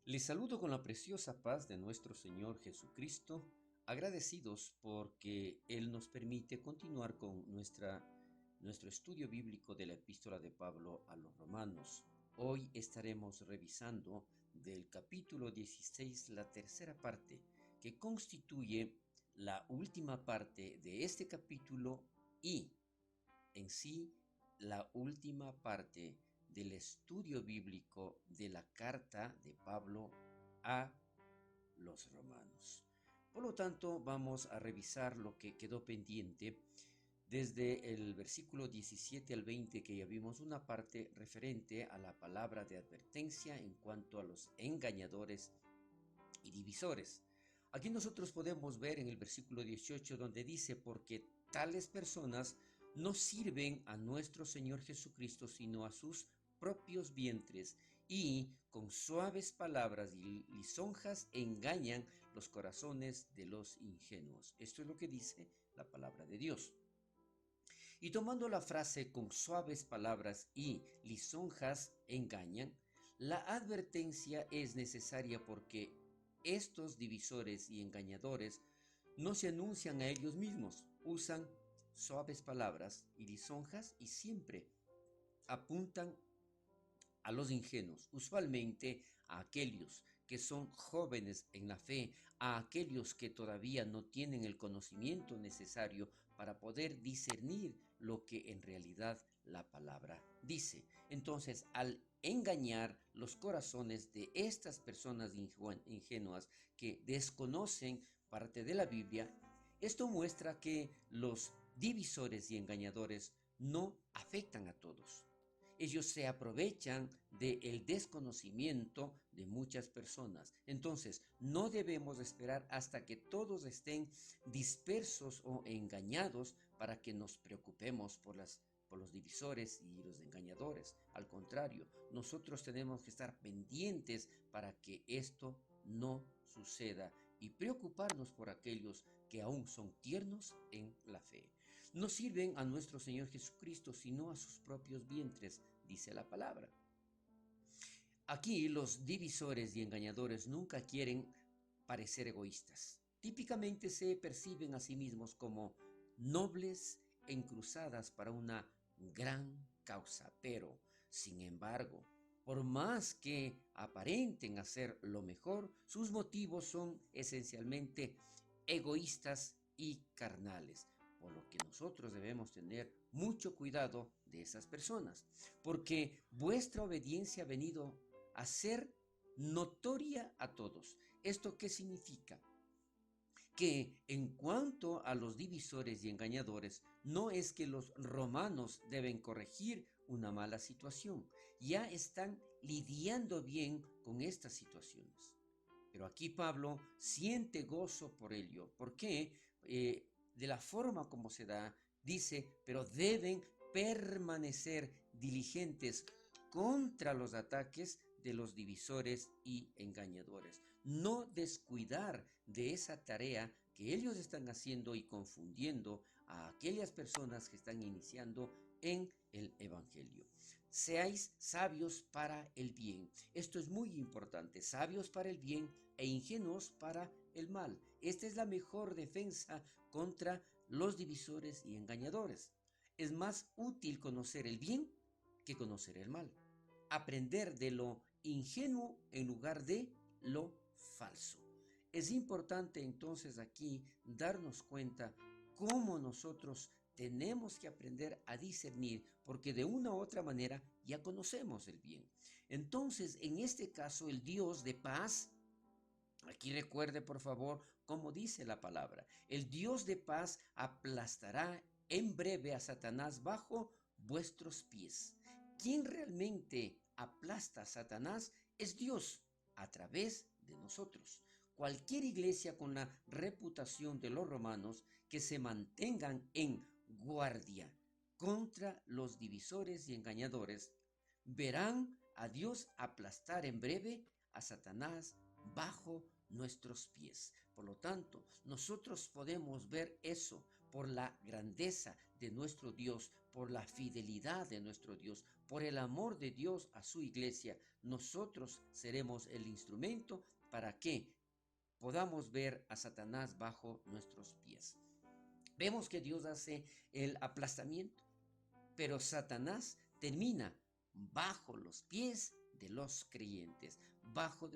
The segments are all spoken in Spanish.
Les saludo con la preciosa paz de nuestro Señor Jesucristo, agradecidos porque Él nos permite continuar con nuestro estudio bíblico de la epístola de Pablo a los Romanos. Hoy estaremos revisando del capítulo 16 la tercera parte, que constituye la última parte de este capítulo y en sí la última parte del estudio bíblico de la carta de Pablo a los romanos. Por lo tanto, vamos a revisar lo que quedó pendiente desde el versículo 17 al 20, que ya vimos una parte referente a la palabra de advertencia en cuanto a los engañadores y divisores. Aquí nosotros podemos ver en el versículo 18 donde dice, porque tales personas no sirven a nuestro Señor Jesucristo, sino a sus propios vientres, y con suaves palabras y lisonjas engañan los corazones de los ingenuos. Esto es lo que dice la palabra de Dios. Y tomando la frase con suaves palabras y lisonjas engañan, la advertencia es necesaria porque estos divisores y engañadores no se anuncian a ellos mismos, usan suaves palabras y lisonjas y siempre apuntan a los ingenuos, usualmente a aquellos que son jóvenes en la fe, a aquellos que todavía no tienen el conocimiento necesario para poder discernir lo que en realidad la palabra dice. Entonces, al engañar los corazones de estas personas ingenuas que desconocen parte de la Biblia, esto muestra que los divisores y engañadores no afectan a todos. Ellos se aprovechan del desconocimiento de muchas personas. Entonces, no debemos esperar hasta que todos estén dispersos o engañados para que nos preocupemos por los divisores y los engañadores. Al contrario, nosotros tenemos que estar pendientes para que esto no suceda y preocuparnos por aquellos que aún son tiernos en la fe. No sirven a nuestro Señor Jesucristo, sino a sus propios vientres, dice la palabra. Aquí los divisores y engañadores nunca quieren parecer egoístas. Típicamente se perciben a sí mismos como nobles encruzadas para una gran causa, pero, sin embargo, por más que aparenten hacer lo mejor, sus motivos son esencialmente egoístas y carnales, por lo que nosotros debemos tener mucho cuidado de esas personas, porque vuestra obediencia ha venido a ser notoria a todos. ¿Esto qué significa? Que en cuanto a los divisores y engañadores, no es que los romanos deben corregir una mala situación, ya están lidiando bien con estas situaciones. Pero aquí Pablo siente gozo por ello. ¿Por qué? De la forma como se da, dice, pero deben permanecer diligentes contra los ataques de los divisores y engañadores. No descuidar de esa tarea que ellos están haciendo y confundiendo a aquellas personas que están iniciando en el Evangelio. Seáis sabios para el bien. Esto es muy importante. Sabios para el bien e ingenuos para el mal. Esta es la mejor defensa contra los divisores y engañadores. Es más útil conocer el bien que conocer el mal. Aprender de lo ingenuo en lugar de lo falso. Es importante entonces aquí darnos cuenta cómo nosotros tenemos que aprender a discernir, porque de una u otra manera ya conocemos el bien. Entonces, en este caso, el Dios de paz, aquí recuerde por favor cómo dice la palabra, el Dios de paz aplastará en breve a Satanás bajo vuestros pies. Quien realmente aplasta a Satanás es Dios a través de nosotros. Cualquier iglesia con la reputación de los romanos que se mantengan en guardia contra los divisores y engañadores verán a Dios aplastar en breve a Satanás bajo nuestros pies. Por lo tanto, nosotros podemos ver eso por la grandeza de nuestro Dios, por la fidelidad de nuestro Dios, por el amor de Dios a su iglesia, nosotros seremos el instrumento para que podamos ver a Satanás bajo nuestros pies. Vemos que Dios hace el aplastamiento, pero Satanás termina bajo los pies de los creyentes, bajo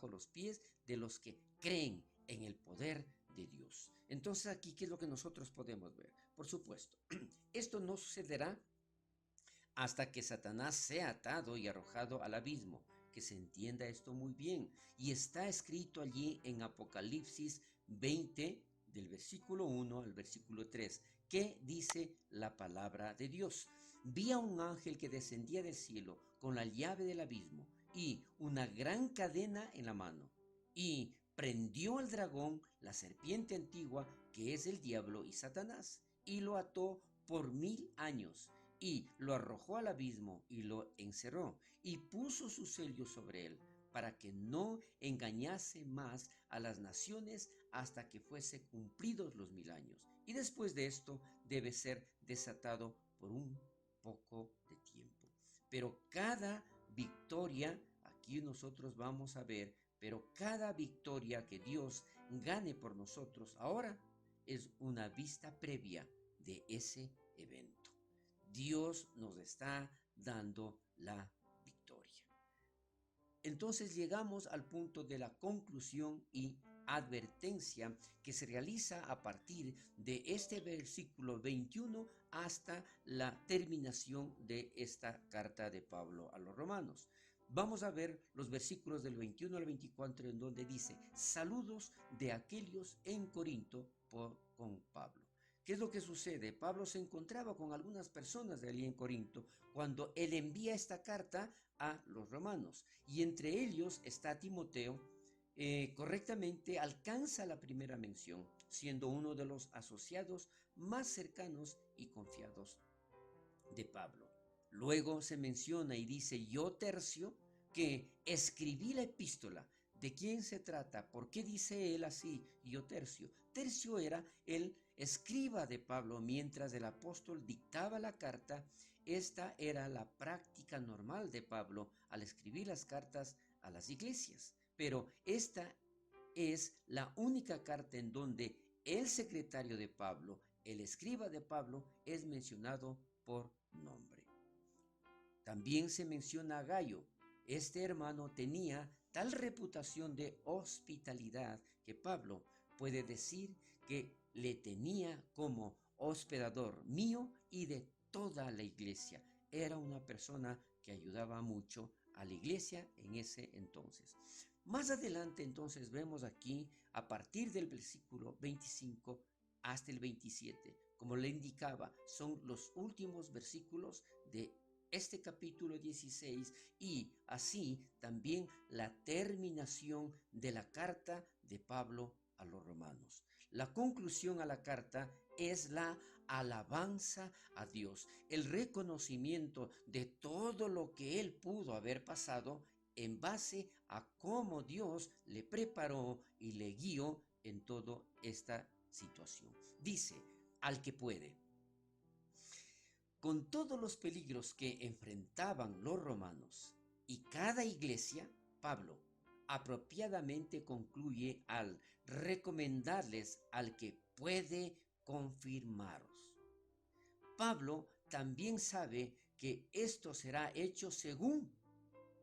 los pies de los que creen en el poder de Dios. Entonces aquí, ¿qué es lo que nosotros podemos ver? Por supuesto, esto no sucederá hasta que Satanás sea atado y arrojado al abismo. Que se entienda esto muy bien. Y está escrito allí en Apocalipsis 20, del versículo 1 al versículo 3, que dice la palabra de Dios. Vi a un ángel que descendía del cielo con la llave del abismo y una gran cadena en la mano. Y prendió al dragón, la serpiente antigua, que es el diablo y Satanás, y lo ató por 1000 años y lo arrojó al abismo y lo encerró y puso su sello sobre él para que no engañase más a las naciones hasta que fuese cumplidos los 1000 años. Y después de esto debe ser desatado por un poco de tiempo. Pero cada victoria, aquí nosotros vamos a ver, pero cada victoria que Dios gane por nosotros ahora es una vista previa de ese evento. Dios nos está dando la victoria. Entonces llegamos al punto de la conclusión y advertencia que se realiza a partir de este versículo 21 hasta la terminación de esta carta de Pablo a los romanos. Vamos a ver los versículos del 21 al 24 en donde dice: saludos de aquellos en Corinto con Pablo. ¿Qué es lo que sucede? Pablo se encontraba con algunas personas de allí en Corinto cuando él envía esta carta a los romanos, y entre ellos está Timoteo. Correctamente alcanza la primera mención, siendo uno de los asociados más cercanos y confiados de Pablo. Luego se menciona y dice: yo, Tercio, que escribí la epístola. ¿De quién se trata? ¿Por qué dice él así, yo, Tercio? Tercio era el escriba de Pablo mientras el apóstol dictaba la carta. Esta era la práctica normal de Pablo al escribir las cartas a las iglesias. Pero esta es la única carta en donde el secretario de Pablo, el escriba de Pablo, es mencionado por nombre. También se menciona a Gayo. Este hermano tenía tal reputación de hospitalidad que Pablo puede decir que le tenía como hospedador mío y de toda la iglesia. Era una persona que ayudaba mucho a la iglesia en ese entonces. Más adelante entonces vemos aquí a partir del versículo 25 hasta el 27. Como le indicaba, son los últimos versículos de este capítulo 16 y así también la terminación de la carta de Pablo a los romanos. La conclusión a la carta es la alabanza a Dios, el reconocimiento de todo lo que él pudo haber pasado en base a cómo Dios le preparó y le guió en toda esta situación. Dice: al que puede. Con todos los peligros que enfrentaban los romanos y cada iglesia, Pablo apropiadamente concluye al recomendarles al que puede confirmaros. Pablo también sabe que esto será hecho según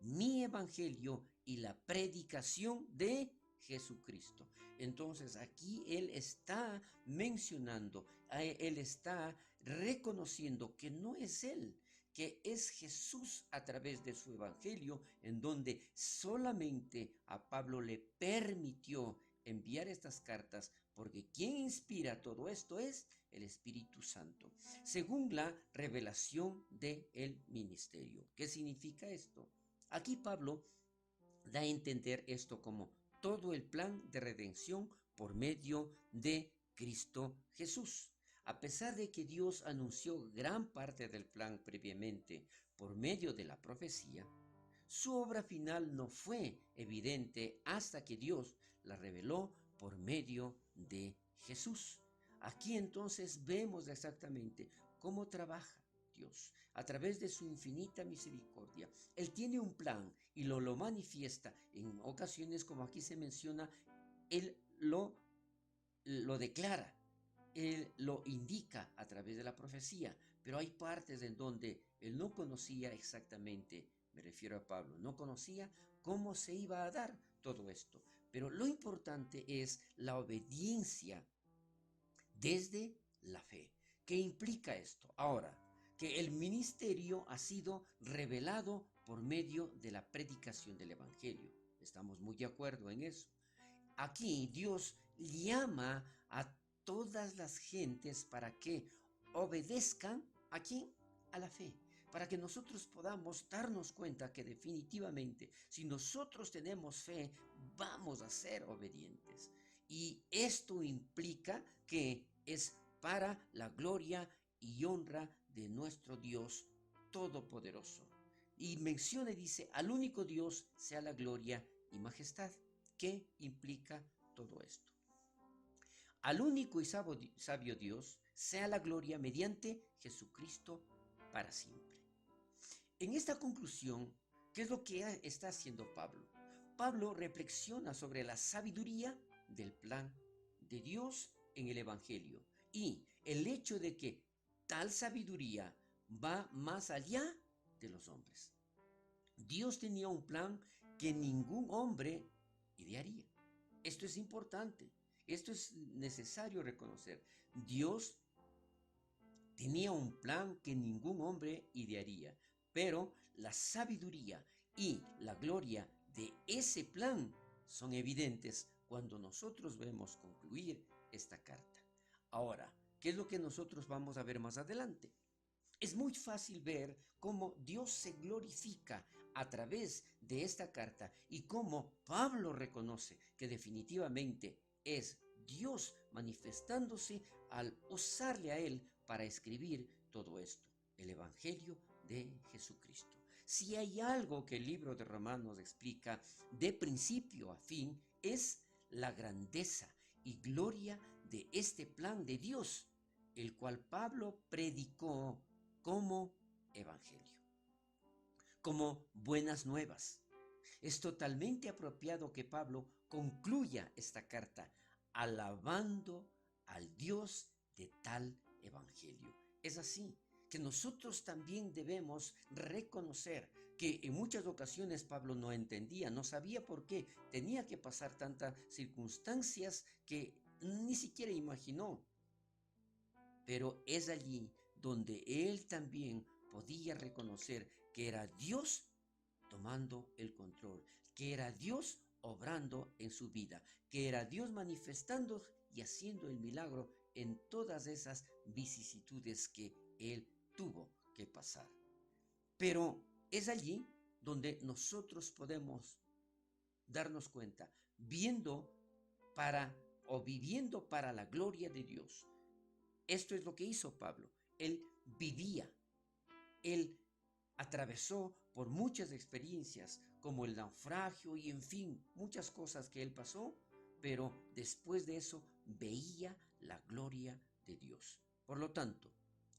mi evangelio y la predicación de Jesucristo. Entonces aquí él está mencionando, él está reconociendo que no es él, que es Jesús a través de su evangelio, en donde solamente a Pablo le permitió enviar estas cartas, porque quien inspira todo esto es el Espíritu Santo, según la revelación del ministerio. ¿Qué significa esto? Aquí Pablo da a entender esto como todo el plan de redención por medio de Cristo Jesús. A pesar de que Dios anunció gran parte del plan previamente por medio de la profecía, su obra final no fue evidente hasta que Dios la reveló por medio de Jesús. Aquí entonces vemos exactamente cómo trabaja Dios a través de su infinita misericordia. Él tiene un plan y lo manifiesta en ocasiones, como aquí se menciona. Él lo declara, Él lo indica a través de la profecía, pero hay partes en donde Él no conocía exactamente, me refiero a Pablo, no conocía cómo se iba a dar todo esto. Pero lo importante es la obediencia desde la fe. ¿Qué implica esto? Ahora, que el ministerio ha sido revelado por medio de la predicación del Evangelio. Estamos muy de acuerdo en eso. Aquí Dios llama a todas las gentes para que obedezcan a quién, a la fe, para que nosotros podamos darnos cuenta que definitivamente si nosotros tenemos fe vamos a ser obedientes, y esto implica que es para la gloria y honra de nuestro Dios Todopoderoso. Y menciona y dice: al único Dios sea la gloria y majestad. ¿Qué implica todo esto? Al único y sabio Dios sea la gloria mediante Jesucristo para siempre. En esta conclusión, ¿qué es lo que está haciendo Pablo? Pablo reflexiona sobre la sabiduría del plan de Dios en el Evangelio y el hecho de que tal sabiduría va más allá de los hombres. Dios tenía un plan que ningún hombre idearía. Esto es importante, esto es necesario reconocer. Dios tenía un plan que ningún hombre idearía, pero la sabiduría y la gloria de ese plan son evidentes cuando nosotros vemos concluir esta carta. Ahora, ¿qué es lo que nosotros vamos a ver más adelante? Es muy fácil ver cómo Dios se glorifica a través de esta carta y cómo Pablo reconoce que definitivamente es Dios manifestándose al usarle a él para escribir todo esto, el Evangelio de Jesucristo. Si hay algo que el libro de Romanos explica de principio a fin, es la grandeza y gloria de este plan de Dios, el cual Pablo predicó como evangelio, como buenas nuevas. Es totalmente apropiado que Pablo concluya esta carta alabando al Dios de tal evangelio. Es así que nosotros también debemos reconocer que en muchas ocasiones Pablo no entendía, no sabía por qué tenía que pasar tantas circunstancias que ni siquiera imaginó. Pero es allí donde él también podía reconocer que era Dios tomando el control, que era Dios obrando en su vida, que era Dios manifestando y haciendo el milagro en todas esas vicisitudes que él tuvo que pasar. Pero es allí donde nosotros podemos darnos cuenta, viendo para o viviendo para la gloria de Dios. Esto es lo que hizo Pablo. Él vivía, él atravesó por muchas experiencias, como el naufragio y en fin, muchas cosas que él pasó, pero después de eso veía la gloria de Dios. Por lo tanto,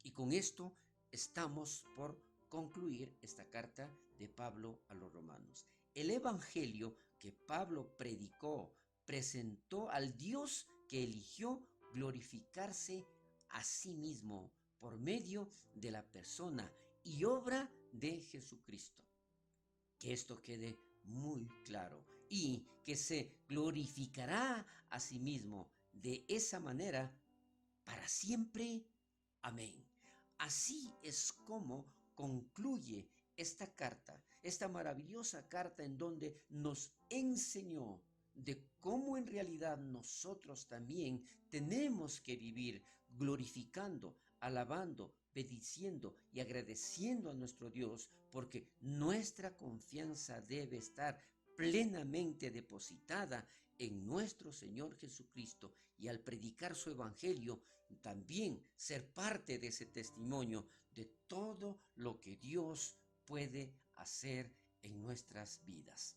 y con esto estamos por concluir esta carta de Pablo a los romanos. El evangelio que Pablo predicó presentó al Dios que eligió glorificarse a sí mismo por medio de la persona y obra de Jesucristo. Que esto quede muy claro y que se glorificará a sí mismo de esa manera para siempre. Amén. Así es como concluye esta carta, esta maravillosa carta en donde nos enseñó de cómo en realidad nosotros también tenemos que vivir glorificando, alabando, bendiciendo y agradeciendo a nuestro Dios, porque nuestra confianza debe estar plenamente depositada en nuestro Señor Jesucristo, y al predicar su evangelio también ser parte de ese testimonio de todo lo que Dios puede hacer en nuestras vidas.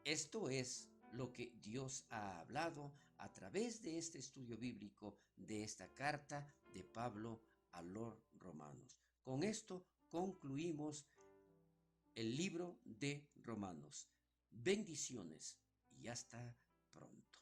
Esto es lo que Dios ha hablado a través de este estudio bíblico de esta carta de Pablo a los romanos. Con esto concluimos el libro de Romanos. Bendiciones y hasta pronto.